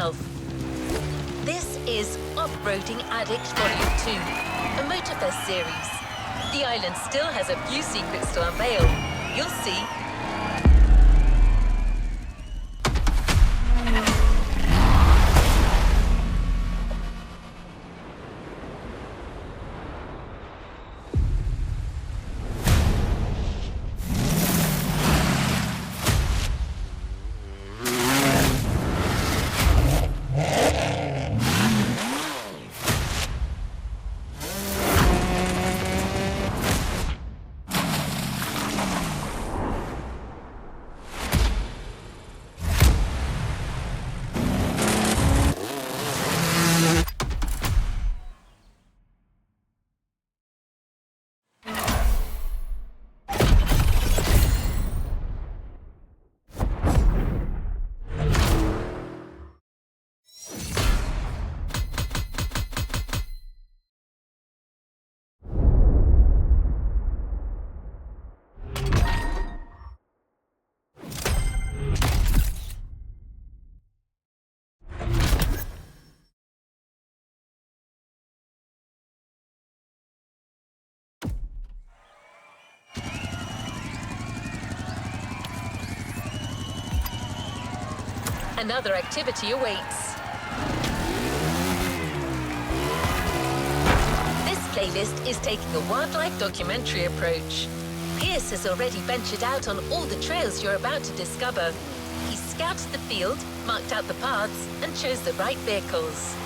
south. This is Offroading Addict Volume 2, a Motorfest series. The island still has a few secrets to unveil. You'll see. Another activity awaits. This playlist is taking a wildlife documentary approach. Pierce has already ventured out on all the trails you're about to discover. He scouted the field, marked out the paths, and chose the right vehicles.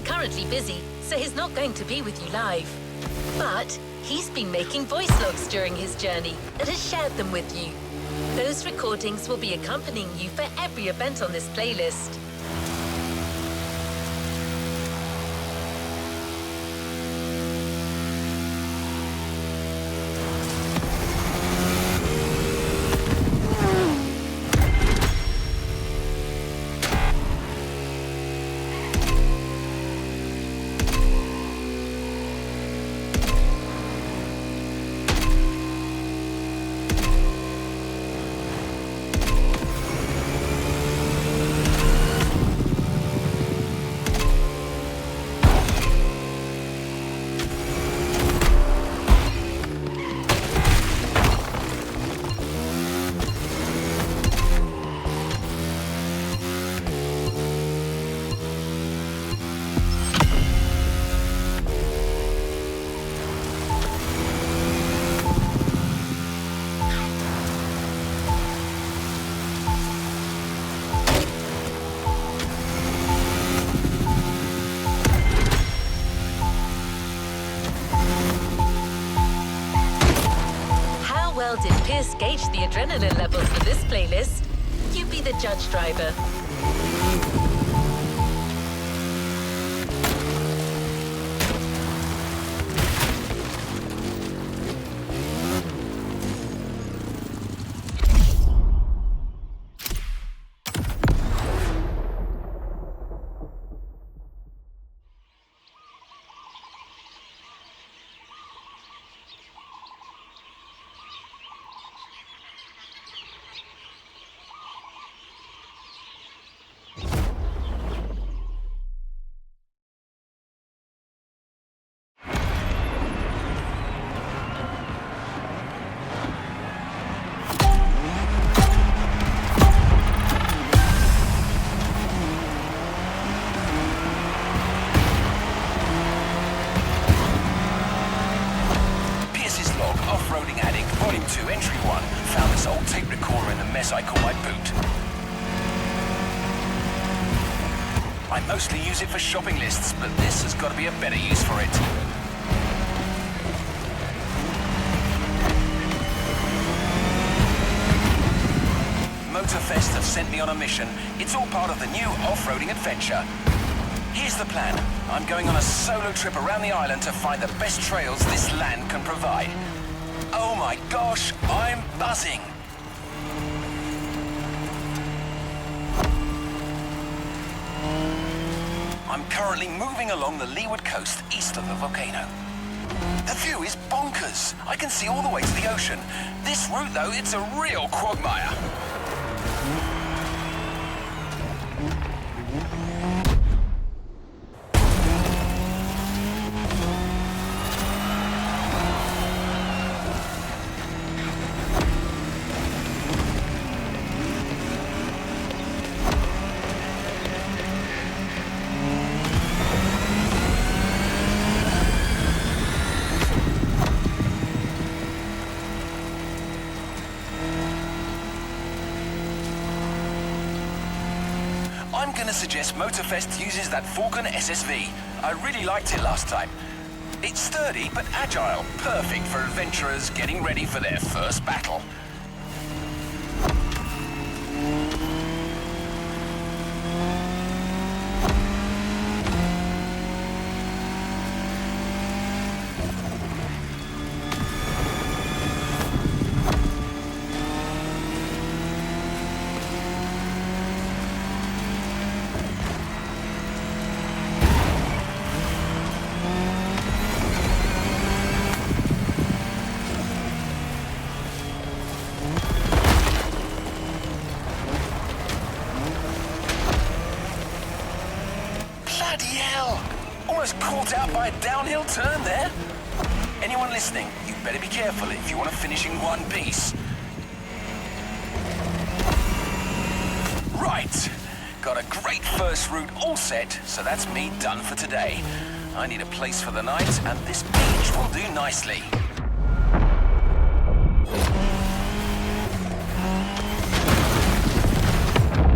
Currently busy, so he's not going to be with you live. But he's been making voice logs during his journey and has shared them with you. Those recordings will be accompanying you for every event on this playlist. Well, did Pierce gauge the adrenaline levels for this playlist? You be the judge, driver. Offroading Addict, Volume 2, Entry 1. Found this old tape recorder in the mess I call my boot. I mostly use it for shopping lists, but this has got to be a better use for it. Motorfest have sent me on a mission. It's all part of the new off-roading adventure. Here's the plan. I'm going on a solo trip around the island to find the best trails this land can provide. Oh my gosh, I'm buzzing! I'm currently moving along the leeward coast east of the volcano. The view is bonkers. I can see all the way to the ocean. This route, though, it's a real quagmire. I'm gonna suggest Motorfest uses that Falcon SSV. I really liked it last time. It's sturdy but agile, perfect for adventurers getting ready for their first battle. Bloody hell! Almost caught out by a downhill turn there. Anyone listening, you better be careful if you want to finish in one piece. Right! Got a great first route all set, so that's me done for today. I need a place for the night, and this beach will do nicely.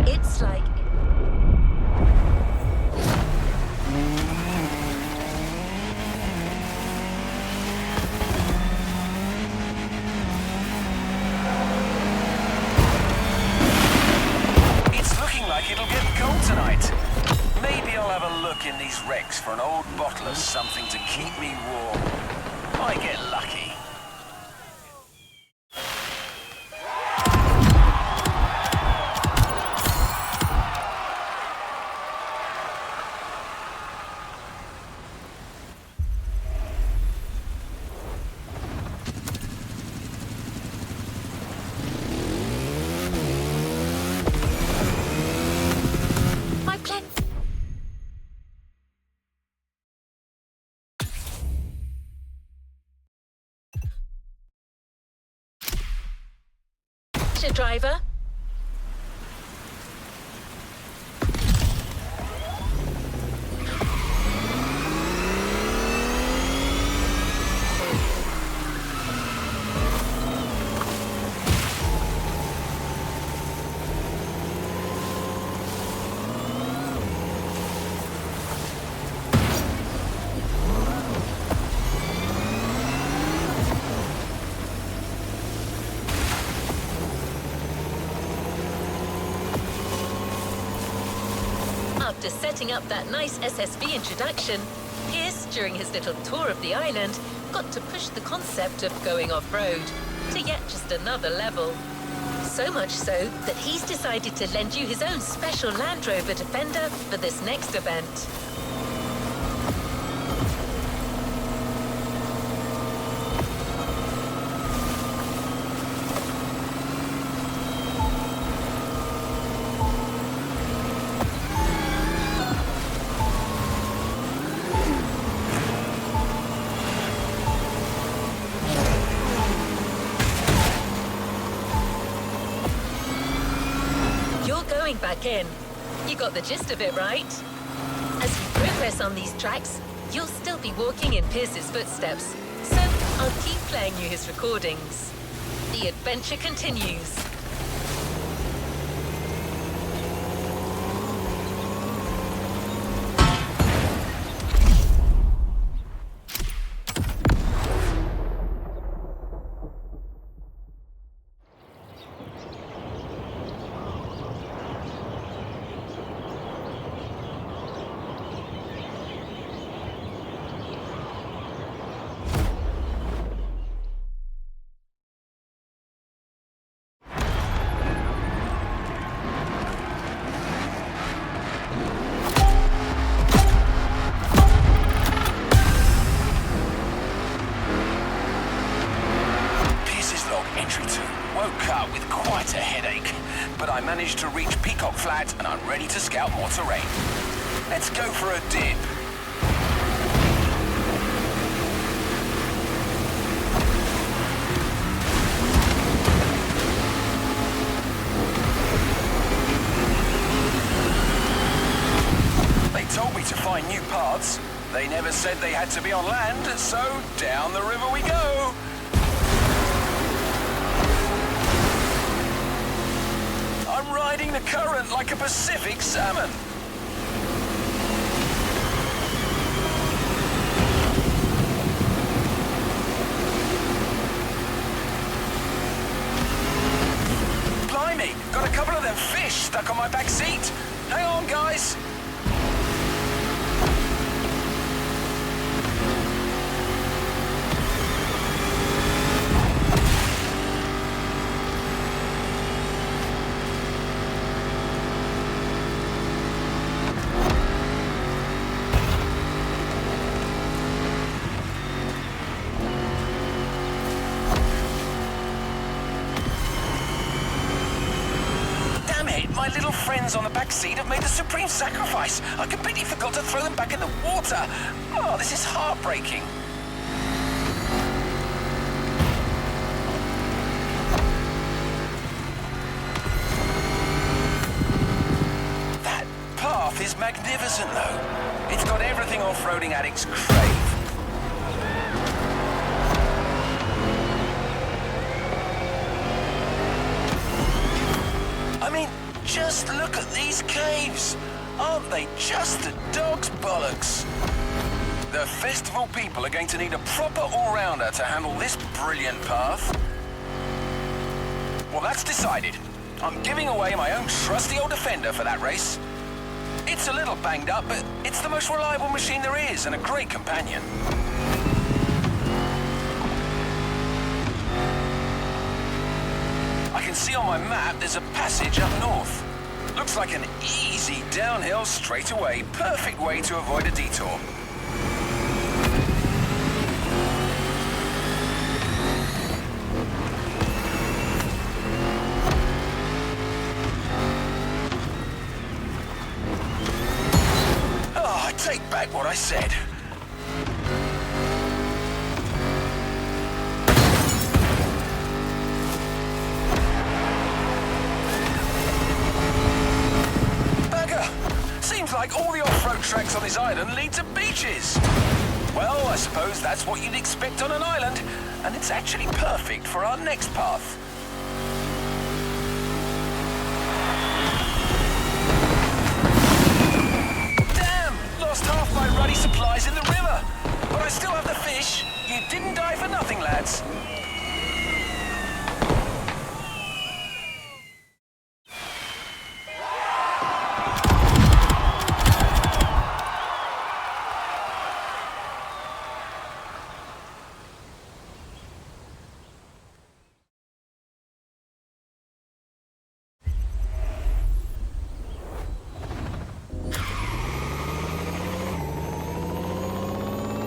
It's like... It'll get cold tonight. Maybe I'll have a look in these wrecks for an old bottle of something to keep me warm. I get lucky. Driver. After setting up that nice SSV introduction, Pierce, during his little tour of the island, got to push the concept of going off-road to yet just another level. So much so that he's decided to lend you his own special Land Rover Defender for this next event. Going back in. You got the gist of it, right? As you progress on these tracks, you'll still be walking in Pierce's footsteps, so I'll keep playing you his recordings. The adventure continues. managed to reach Peacock Flat and I'm ready to scout more terrain. Let's go for a dip. They told me to find new paths. They never said they had to be on land, so down the river we go. I'm riding the current like a Pacific salmon. Blimey, got a couple of them fish stuck on my back seat. Hang on, guys. My little friends on the back seat have made the supreme sacrifice. I completely forgot to throw them back in the water. Oh, this is heartbreaking. That path is magnificent, though. It's got everything off-roading addicts crave. I mean, just look at these caves. Aren't they just the dog's bollocks? The festival people are going to need a proper all-rounder to handle this brilliant path. Well, that's decided. I'm giving away my own trusty old Defender for that race. It's a little banged up, but it's the most reliable machine there is and a great companion. I can see on my map there's a passage up north. Looks like an easy downhill straightaway. Perfect way to avoid a detour. Oh, I take back what I said. Like all the off-road tracks on this island lead to beaches. Well, I suppose that's what you'd expect on an island, and it's actually perfect for our next path. Damn! Lost half my ruddy supplies in the river. But I still have the fish. You didn't die for nothing, lads.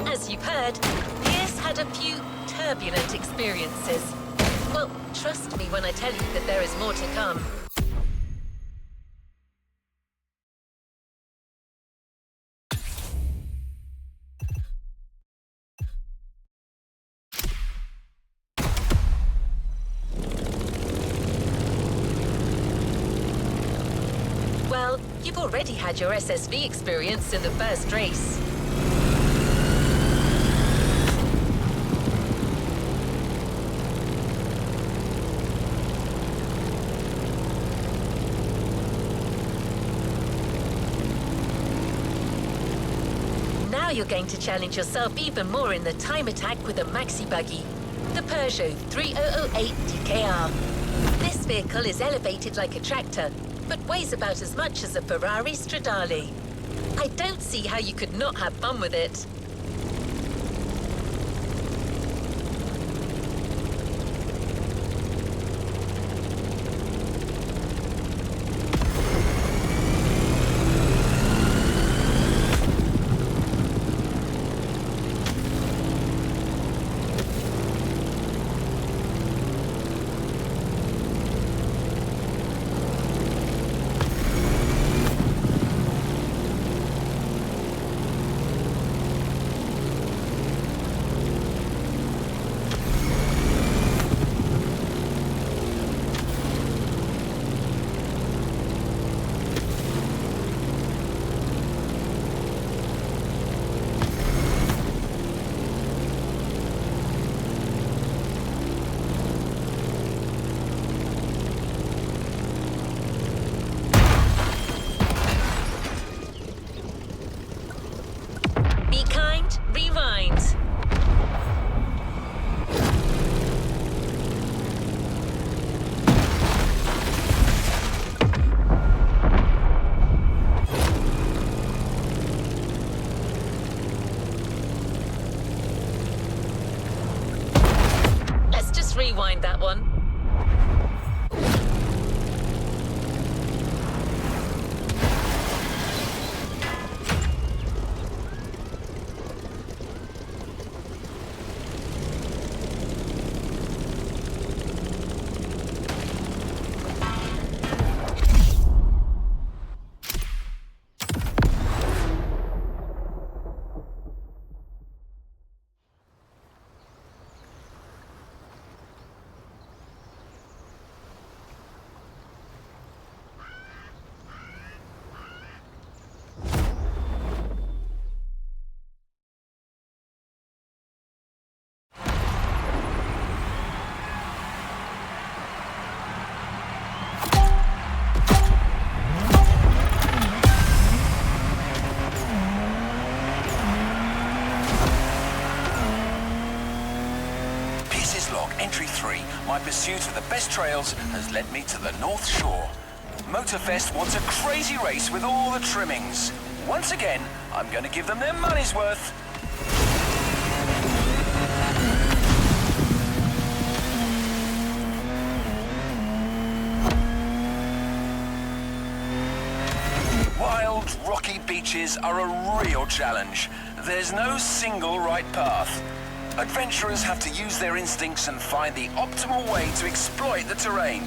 As you've heard, Pierce had a few turbulent experiences. Well, trust me when I tell you that there is more to come. Well, you've already had your SSV experience in the first race. Now you're going to challenge yourself even more in the time attack with a maxi buggy, the Peugeot 3008 DKR. This vehicle is elevated like a tractor, but weighs about as much as a Ferrari Stradale. I don't see how you could not have fun with it. pursuit of the best trails has led me to the North Shore. Motorfest wants a crazy race with all the trimmings. Once again, I'm going to give them their money's worth. Wild, rocky beaches are a real challenge. There's no single right path. Adventurers have to use their instincts and find the optimal way to exploit the terrain.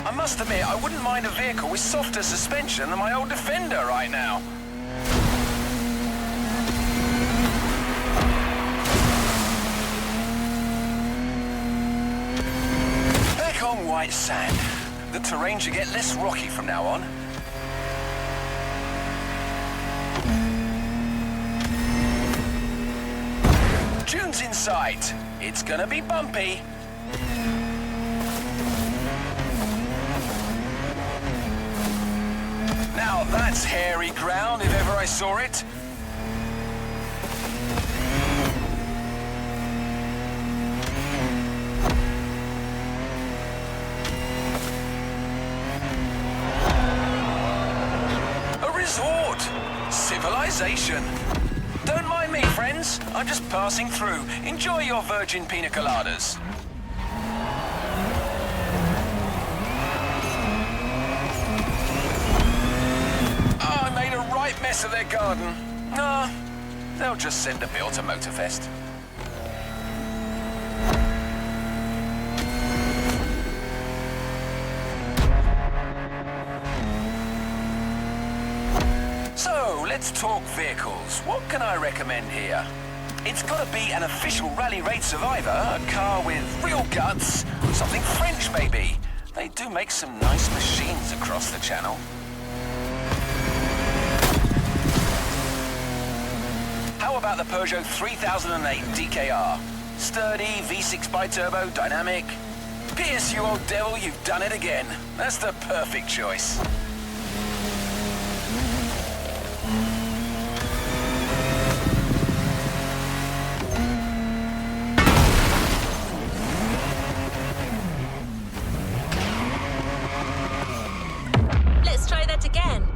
I must admit, I wouldn't mind a vehicle with softer suspension than my old Defender right now. Back on white sand. The terrain should get less rocky from now on. Dunes in sight. It's gonna be bumpy. Now that's hairy ground if ever I saw it. A resort. Civilization. Don't mind me, friends. I'm just passing through. Enjoy your virgin pina coladas. Right mess of their garden. Nah, they'll just send a bill to Motorfest. So, let's talk vehicles. What can I recommend here? It's gotta be an official rally raid survivor, a car with real guts, something French maybe. They do make some nice machines across the channel. How about the Peugeot 3008 DKR? Sturdy, V6 bi-turbo, dynamic. Pierce, you old devil, you've done it again. That's the perfect choice. Let's try that again.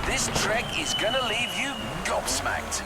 This trek is gonna leave you gobsmacked.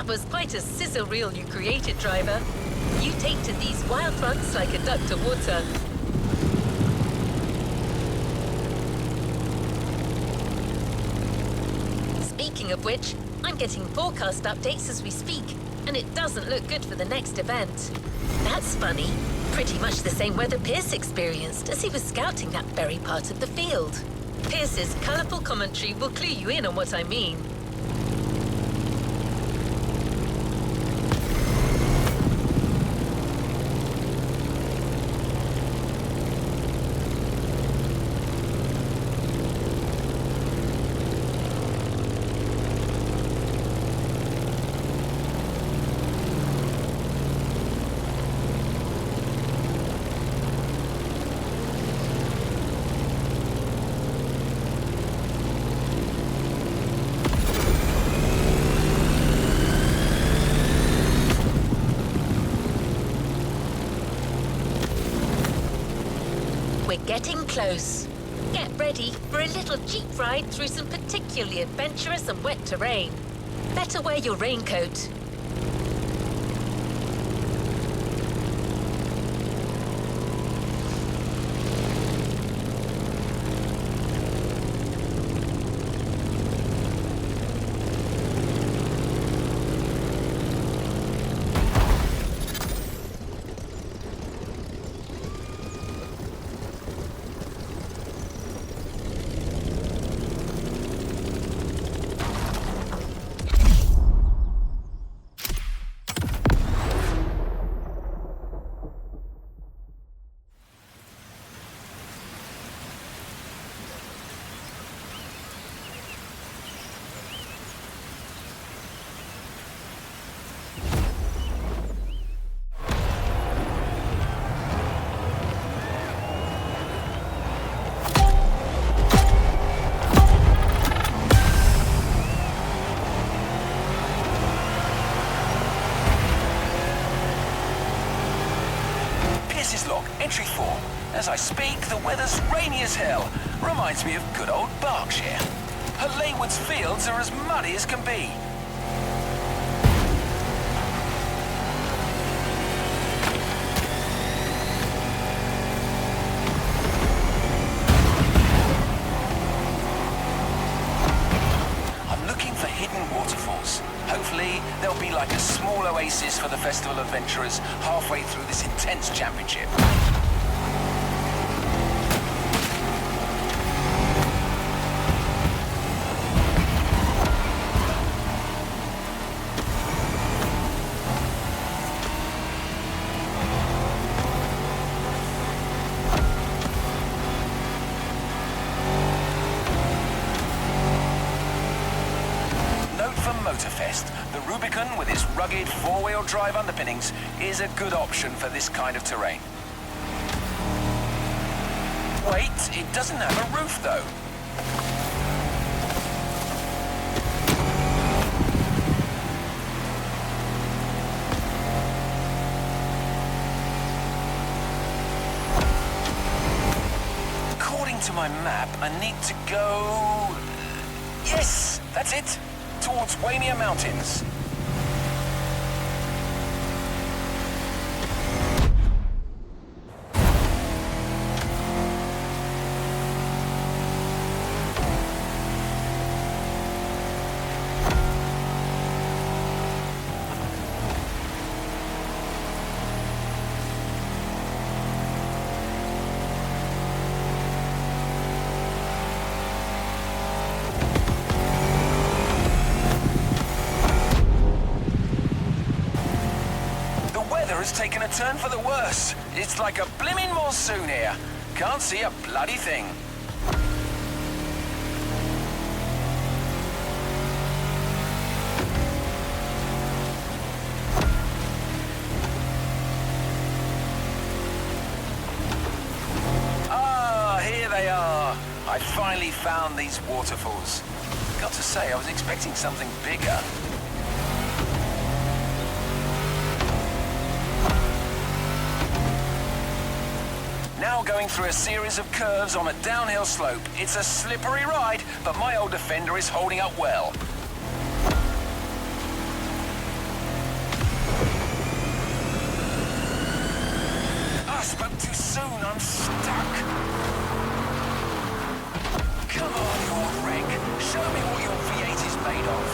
Was quite a sizzle reel you created, driver. You take to these wild fronts like a duck to water. Speaking Speaking of which, I'm getting forecast updates as we speak, and it doesn't look good for the next event. That's funny. Pretty much the same weather Pierce experienced as he was scouting that very part of the field. Pierce's colourful commentary will clue you in on what I mean. We're getting close. Get ready for a little jeep ride through some particularly adventurous and wet terrain. Better wear your raincoat. Entry 4. As I speak, the weather's rainy as hell. Reminds me of good old Berkshire. Her Leywood's fields are as muddy as can be. I'm looking for hidden waterfalls. Hopefully, there'll be like a small oasis for the festival adventurers halfway through this intense championship. Motorfest, the Rubicon with its rugged four-wheel drive underpinnings is a good option for this kind of terrain. Wait, it doesn't have a roof though. According to my map, I need to go... Yes, that's it. Towards Waimea Mountains. Has taken a turn for the worse. It's like a blimmin' monsoon here. Can't see a bloody thing. Ah, here they are. I finally found these waterfalls. Got to say, I was expecting something bigger. Now going through a series of curves on a downhill slope. It's a slippery ride, but my old Defender is holding up well. I spoke too soon, I'm stuck. Come on, you old wreck. Show me what your V8 is made of.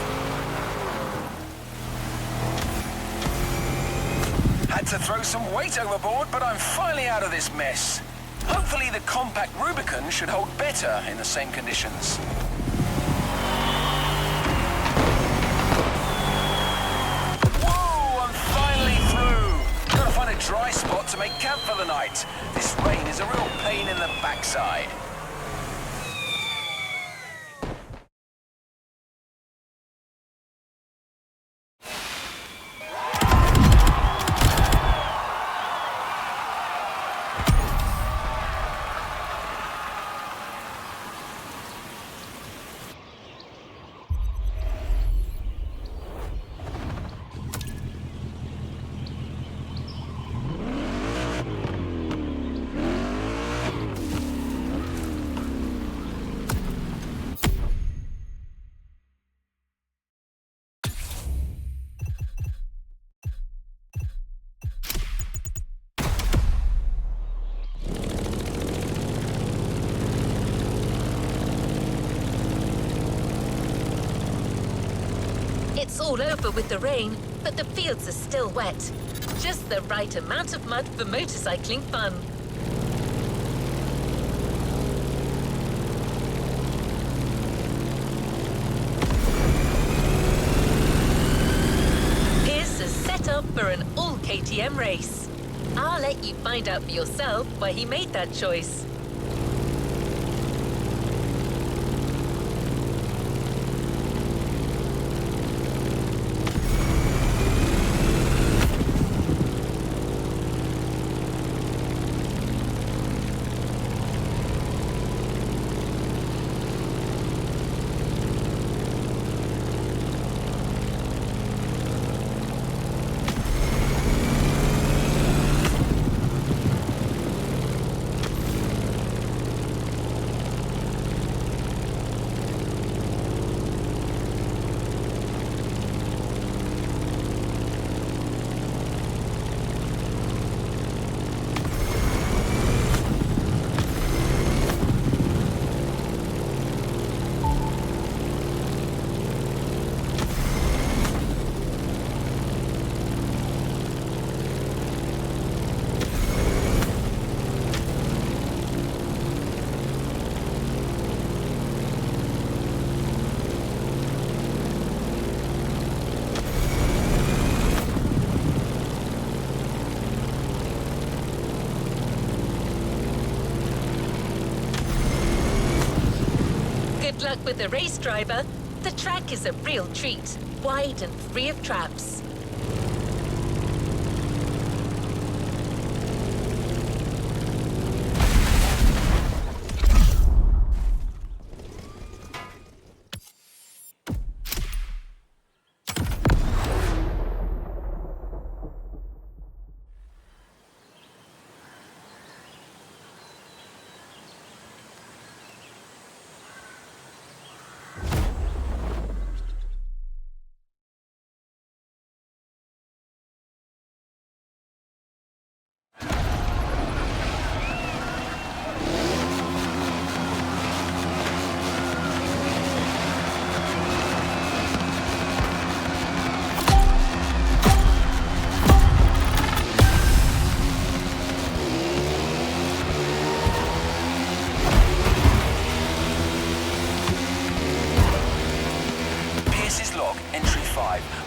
Had to throw some weight overboard, but I'm finally out of this mess. Hopefully the compact Rubicon should hold better in the same conditions. Whoa, I'm finally through. Gotta find a dry spot to make camp for the night. This rain is a real pain in the backside. It's all over with the rain, but the fields are still wet. Just the right amount of mud for motorcycling fun. Here's a setup for an all KTM race. I'll let you find out for yourself why he made that choice. Good luck with the race, driver. The track is a real treat, wide and free of traps.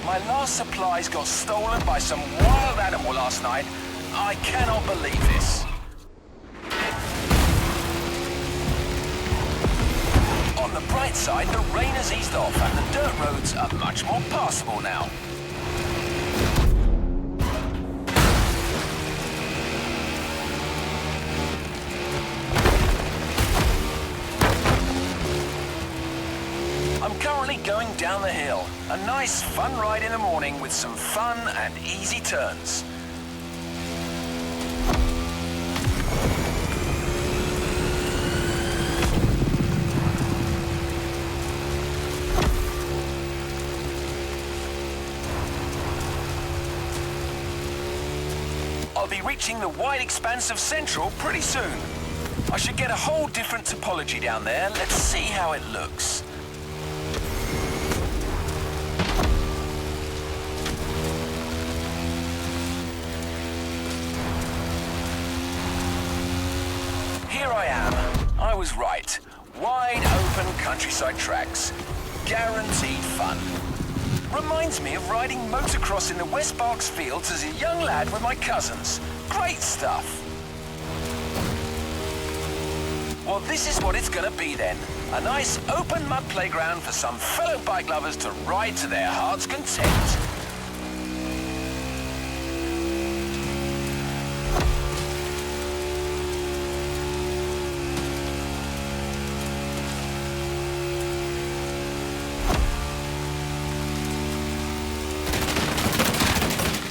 My last supplies got stolen by some wild animal last night. I cannot believe this. On the bright side, the rain has eased off and the dirt roads are much more passable now. I'm currently going down the hill. A nice, fun ride in the morning with some fun and easy turns. I'll be reaching the wide expanse of Central pretty soon. I should get a whole different topology down there. Let's see how it looks. here I am. I was right. Wide open countryside tracks. Guaranteed fun. Reminds me of riding motocross in the West Berks fields as a young lad with my cousins. Great stuff. Well, this is what it's gonna be then. A nice open mud playground for some fellow bike lovers to ride to their heart's content.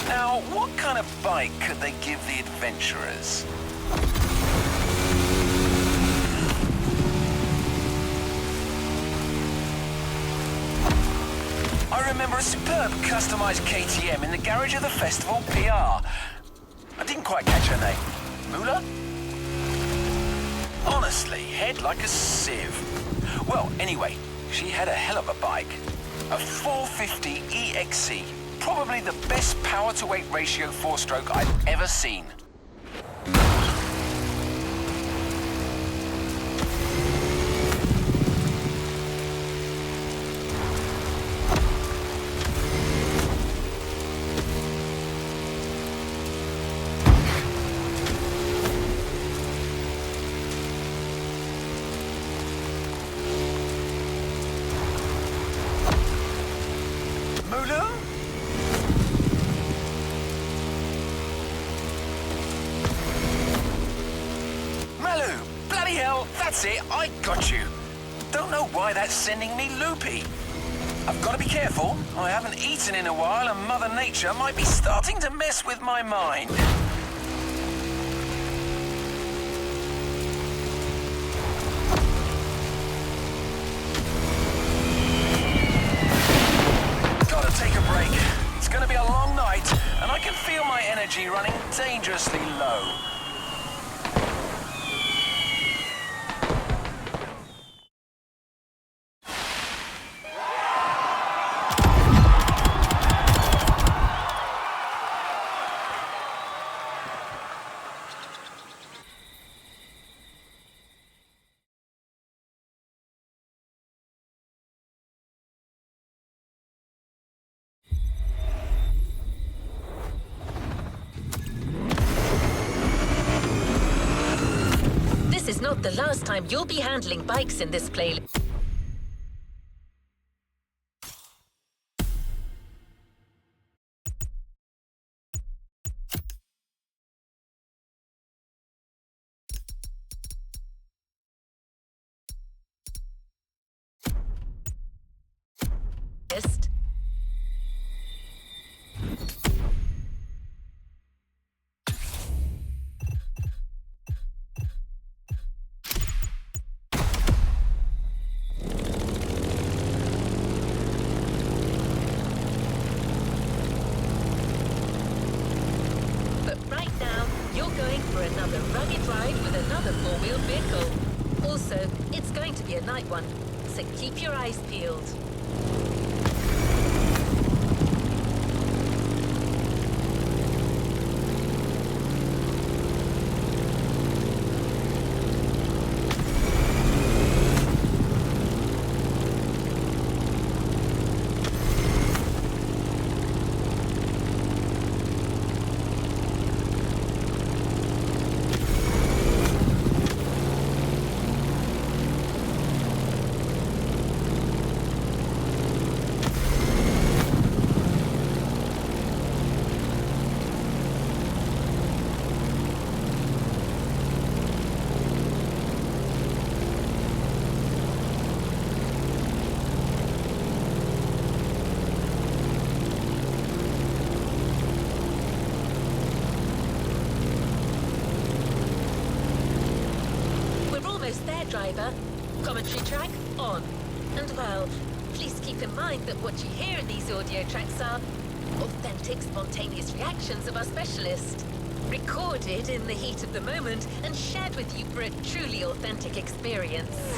Now, what kind of bike could they give the adventurers? I remember a superb customized KTM in the garage of the festival PR. I didn't quite catch her name. Mula? Honestly, head like a sieve. Well, anyway, she had a hell of a bike. A 450 EXC. Probably the best power-to-weight ratio four-stroke I've ever seen. Mulu? Bloody hell, that's it, I got you. Don't know why that's sending me loopy. I've got to be careful. I haven't eaten in a while and Mother Nature might be starting to mess with my mind. Gotta take a break. It's gonna be a long night and I can feel my energy running dangerously low. This is not the last time you'll be handling bikes in this playlist. Another rugged ride with another four-wheel vehicle. Also, it's going to be a night one, so keep your eyes peeled. Driver, commentary track on. And well, please keep in mind that what you hear in these audio tracks are authentic, spontaneous reactions of our specialist, recorded in the heat of the moment and shared with you for a truly authentic experience.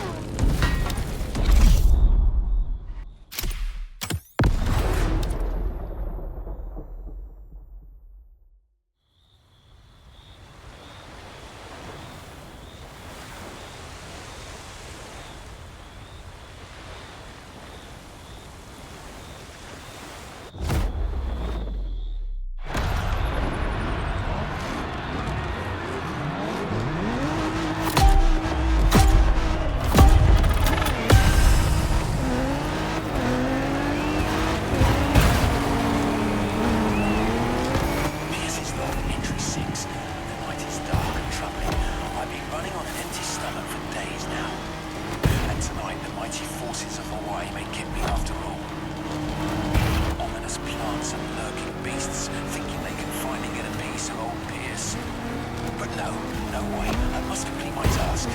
No, no way. I must complete my task.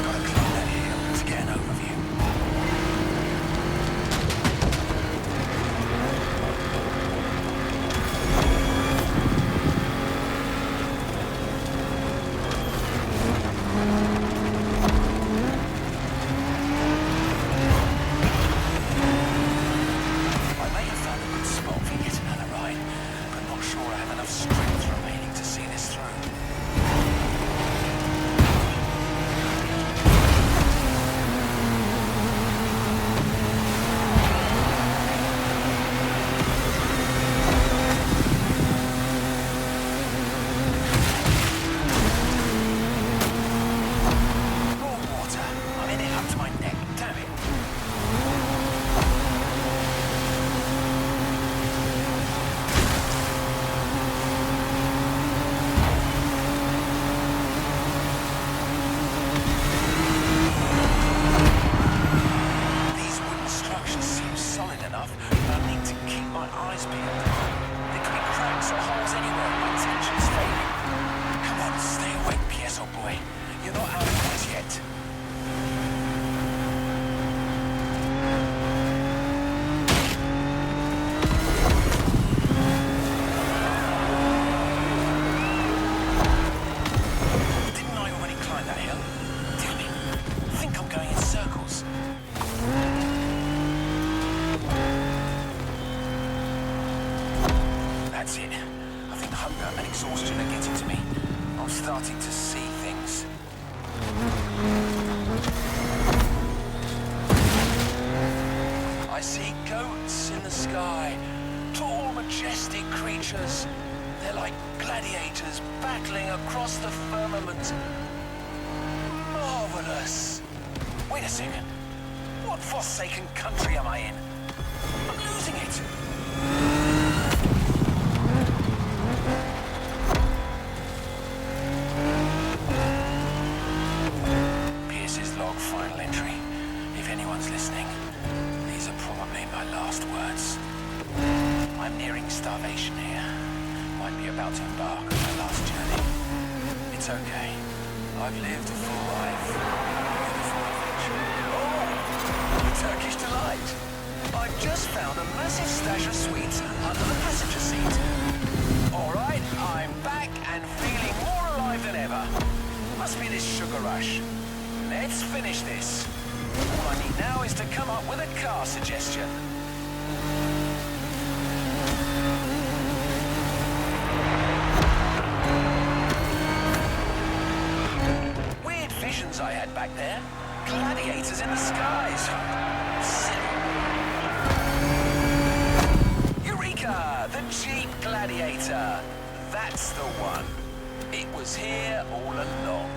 Gotta climb that hill to get an overview. That's it. I think hunger and exhaustion are getting to me. I'm starting to see things. I see goats in the sky. Tall, majestic creatures. They're like gladiators battling across the firmament. Marvelous. Wait a second. What forsaken country am I in? I'm losing it. Final entry. If anyone's listening, these are probably my last words. I'm nearing starvation here. Might be about to embark on my last journey. It's okay. I've lived a full life. Beautiful adventure. Oh! Turkish delight! I've just found a massive stash of sweets under the passenger seat. Alright, I'm back and feeling more alive than ever. Must be this sugar rush. Let's finish this. All I need now is to come up with a car suggestion. Weird visions I had back there. Gladiators in the skies. Silly. Eureka! The Jeep Gladiator. That's the one. It was here all along.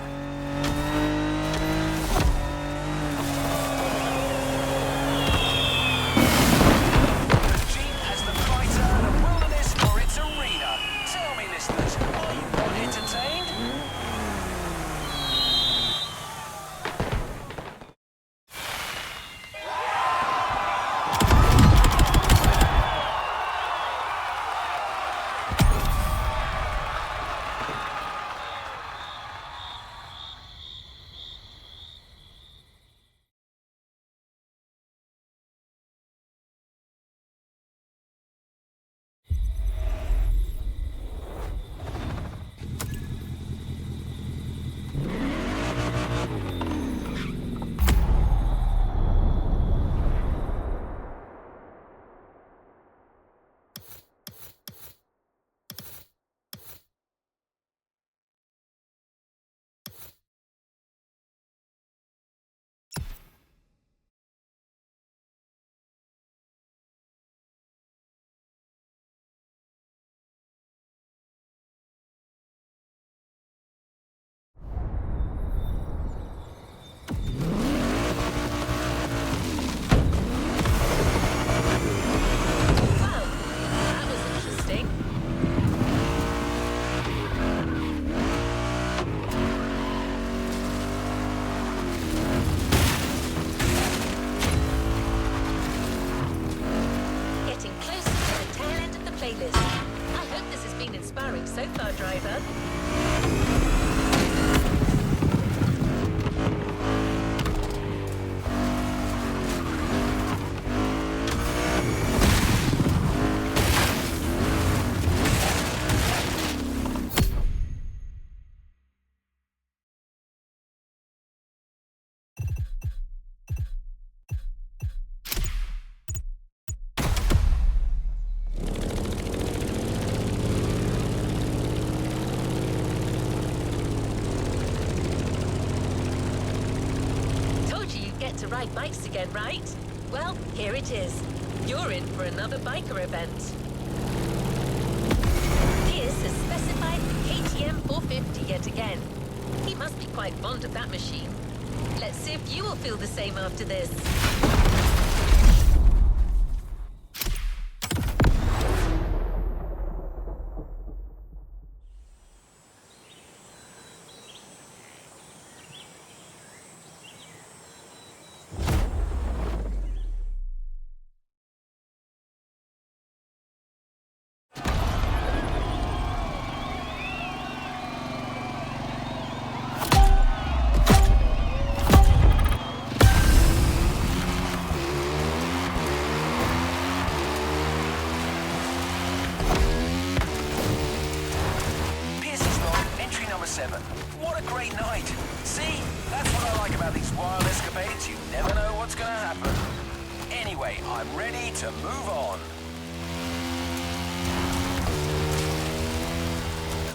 to ride bikes again, right? Well, here it is. You're in for another biker event. Pierce has specified the KTM 450 yet again. He must be quite fond of that machine. Let's see if you will feel the same after this. What a great night. See? That's what I like about these wild escapades. You never know what's going to happen. Anyway, I'm ready to move on.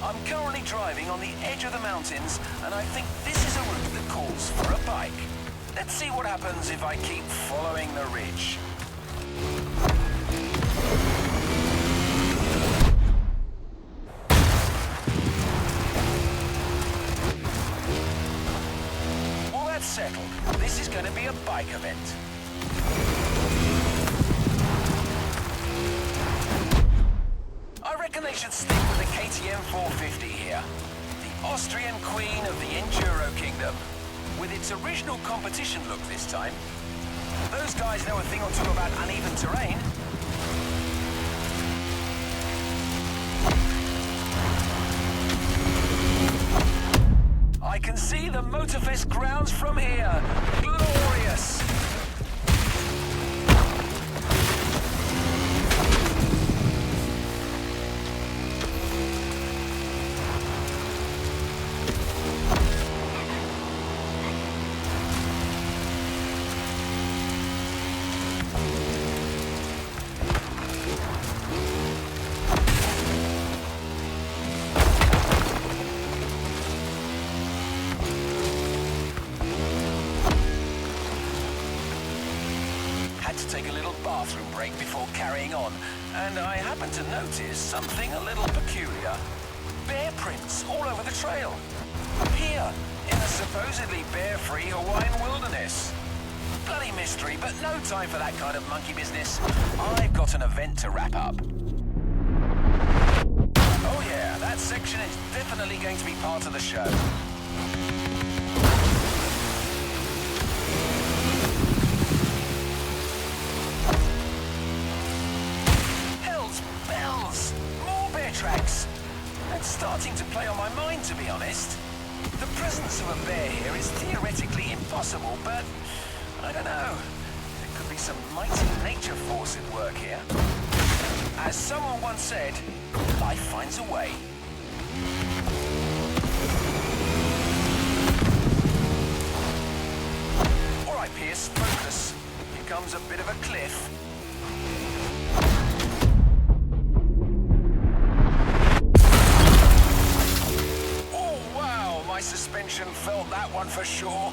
I'm currently driving on the edge of the mountains, and I think this is a route that calls for a bike. Let's see what happens if I keep following the ridge. Settled. This is going to be a bike event. I reckon they should stick with the KTM 450 here. The Austrian queen of the Enduro Kingdom. With its original competition look this time. Those guys know a thing or two about uneven terrain. I can see the Motorfest grounds from here. Glorious! Take a little bathroom break before carrying on, and I happened to notice something a little peculiar. Bear prints all over the trail. Here, in the supposedly bear-free Hawaiian wilderness. Bloody mystery, but no time for that kind of monkey business. I've got an event to wrap up. Oh yeah, that section is definitely going to be part of the show. Tracks. It's starting to play on my mind, to be honest. The presence of a bear here is theoretically impossible, but I don't know. There could be some mighty nature force at work here. As someone once said, life finds a way. All right, Pierce, focus. Here comes a bit of a cliff. Suspension felt that one for sure.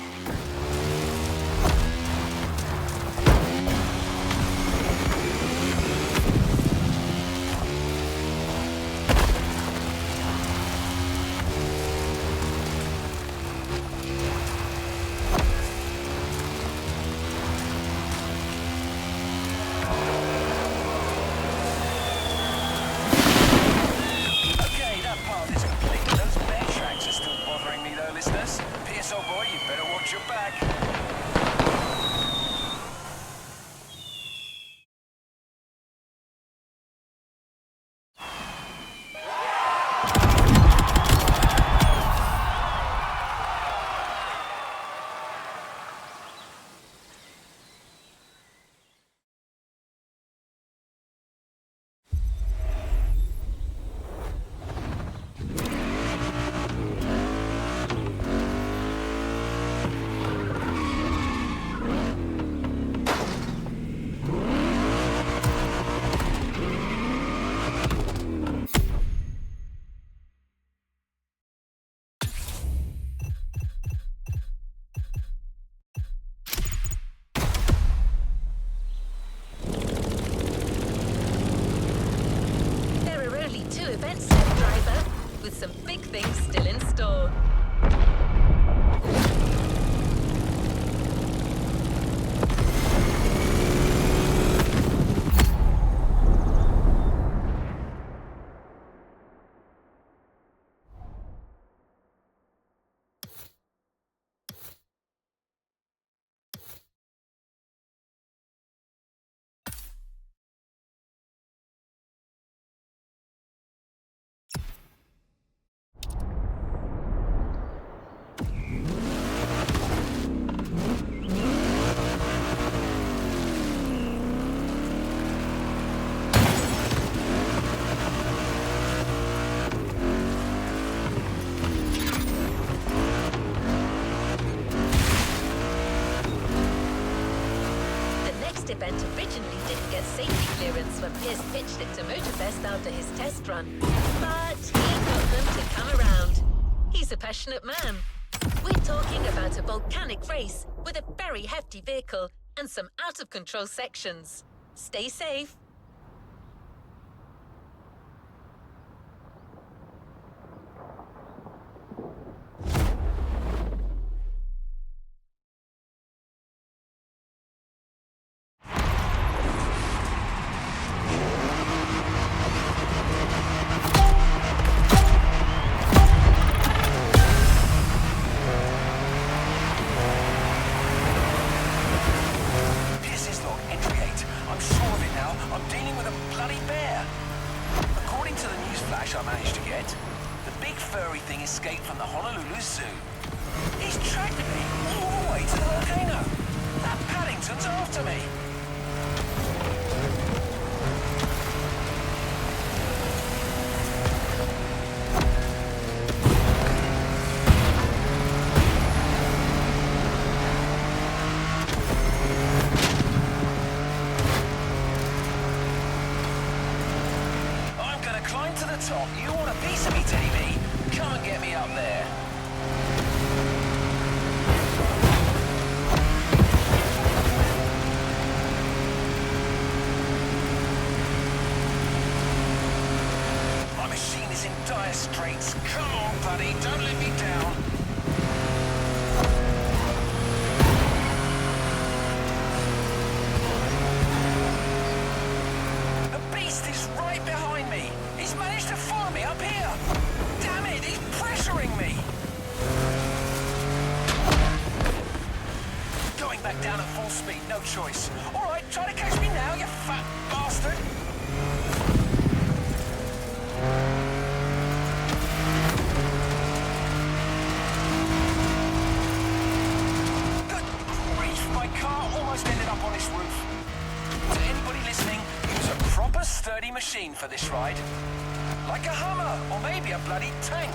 Okay, that part is complete. Those bear tracks are still bothering me though, listeners. Pierce, old boy, you better watch your back. next event originally didn't get safety clearance when Pierce pitched it to Motorfest after his test run. But he got them to come around. He's a passionate man. We're talking about a volcanic race with a very hefty vehicle and some out-of-control sections. Stay safe. I managed to get. The big furry thing escaped from the Honolulu Zoo. He's tracked me all the way to the volcano. That Paddington's after me. Climb to the top. You want a piece of me, Teddy B? Come and get me up there. My machine is in dire straits. Come on, buddy. Don't let me down. The beast is right behind me. He's managed to follow me up here! Damn it, he's pressuring me! Going back down at full speed, no choice. Alright, try to catch me now, you fat bastard! Good grief, my car almost ended up on this roof. To anybody listening, use a proper sturdy machine for this ride. Like a Hummer, or maybe a bloody tank.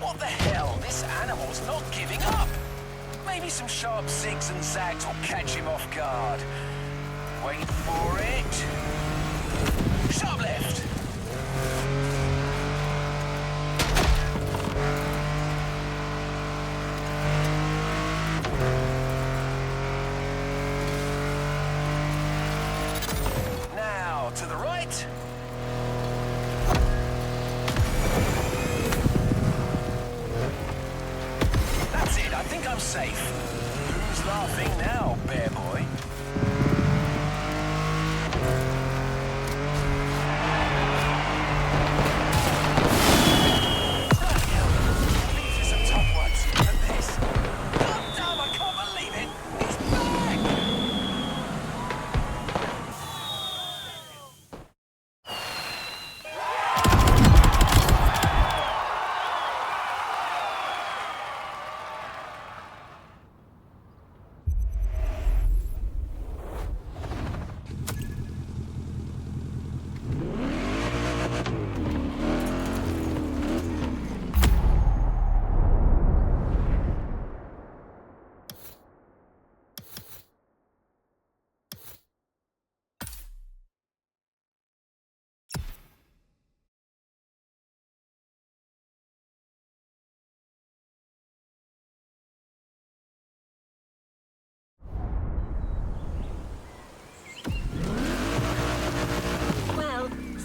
What the hell? This animal's not giving up. Maybe some sharp zigs and zags will catch him off guard. Wait for it. Sharp left. Now to the right. That's it. I think I'm safe. Who's laughing now, bear boy?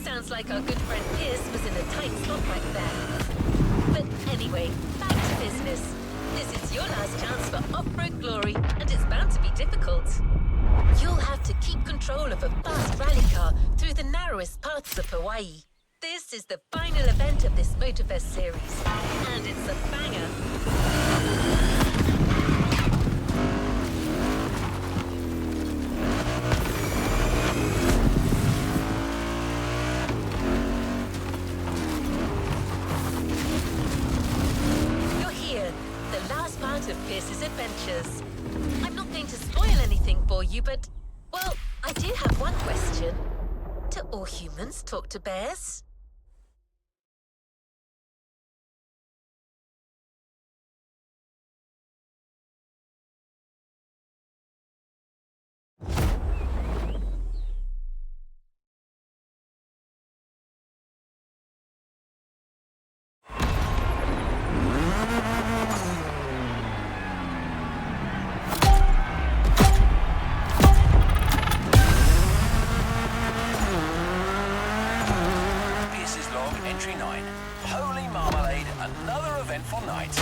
Sounds like our good friend Pierce was in a tight spot back there. But anyway, back to business. This is your last chance for off-road glory, and it's bound to be difficult. You'll have to keep control of a fast rally car through the narrowest parts of Hawaii. This is the final event of this Motorfest series, and it's a banger. Of Pierce's adventures. I'm not going to spoil anything for Well, I do have one question. Do all humans talk to bears? Pierce's log, entry 9. Holy marmalade, another eventful night.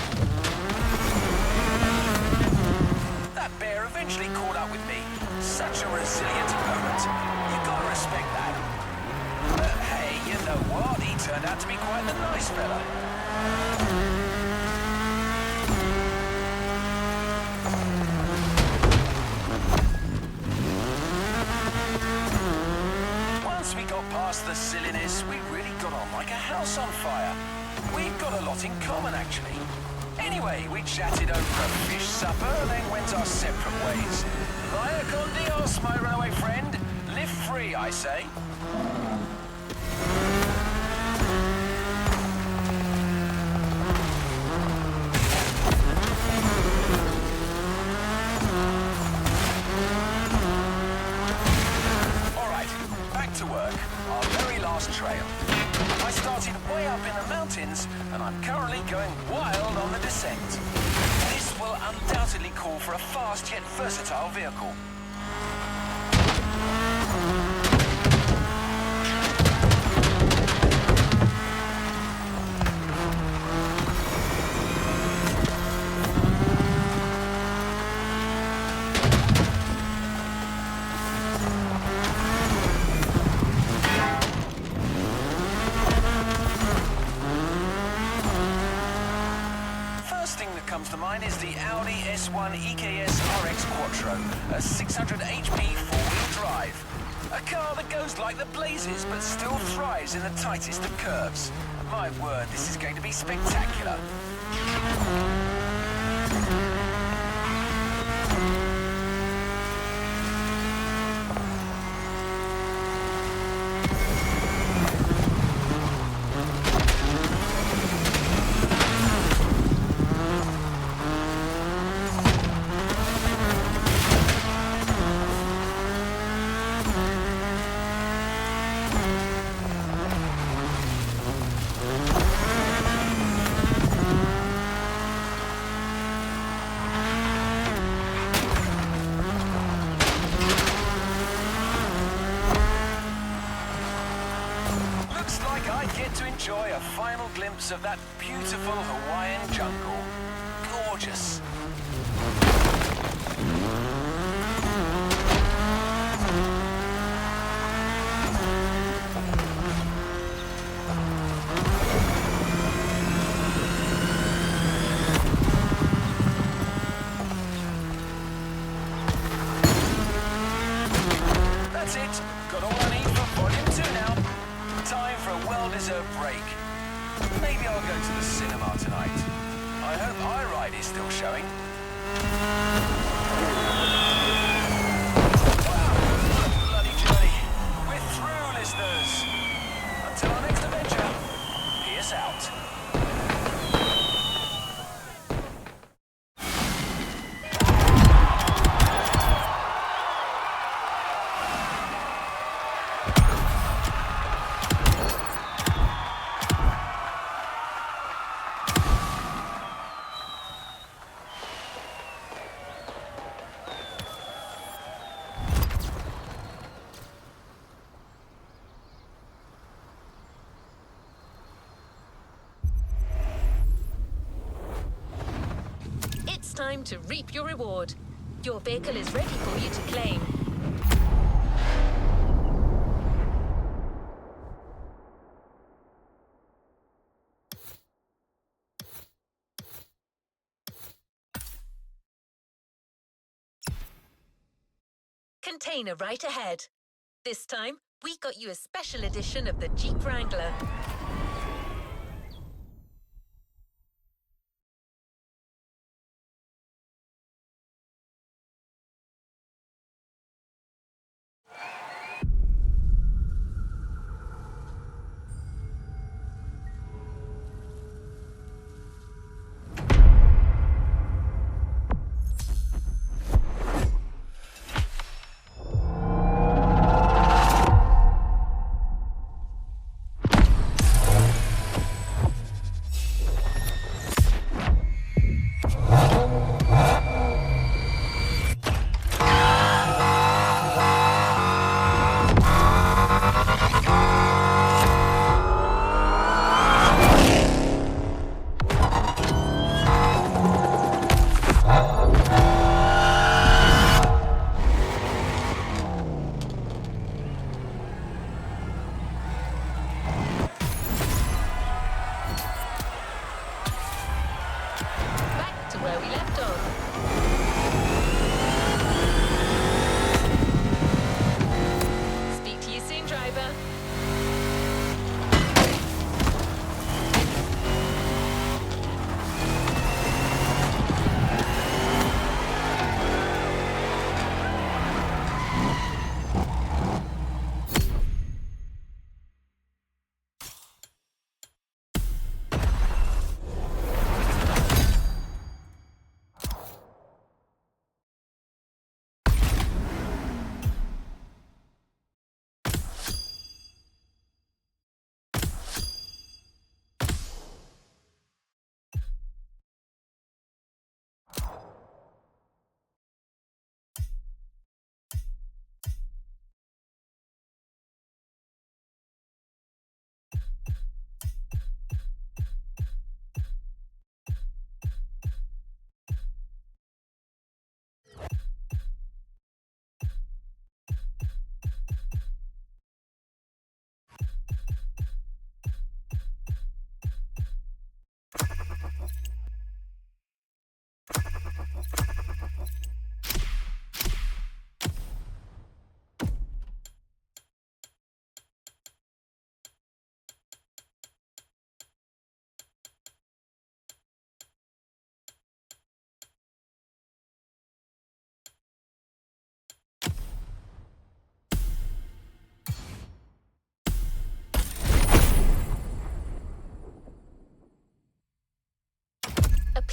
That bear eventually caught up with me. Such a resilient opponent. You gotta respect that. But hey, you know what? He turned out to be quite the nice fella. Once we got past the silliness, we really got on like a house on fire. We've got a lot in common, actually. Anyway, we chatted over a fish supper, then went our separate ways. Vaya con Dios, my runaway friend. Live free, I say. To work, our very last trail. I started way up in the mountains, and I'm currently going wild on the descent. This will undoubtedly call for a fast yet versatile vehicle. Comes to mind is the Audi S1 EKS RX Quattro, a 600 HP four-wheel drive. A car that goes like the blazes but still thrives in the tightest of curves. My word, this is going to be spectacular. To enjoy a final glimpse of that beautiful Hawaiian jungle. Gorgeous. That's it. Got all I need for volume 2 now. Time for a well-deserved break. Maybe I'll go to the cinema tonight. I hope iRide is still showing. Wow, what a bloody journey. We're through, listeners. Until our next adventure, peace out. It's time to reap your reward. Your vehicle is ready for you to claim. Container right ahead. This time, we got you a special edition of the Jeep Wrangler.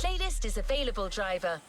playlist is available, driver.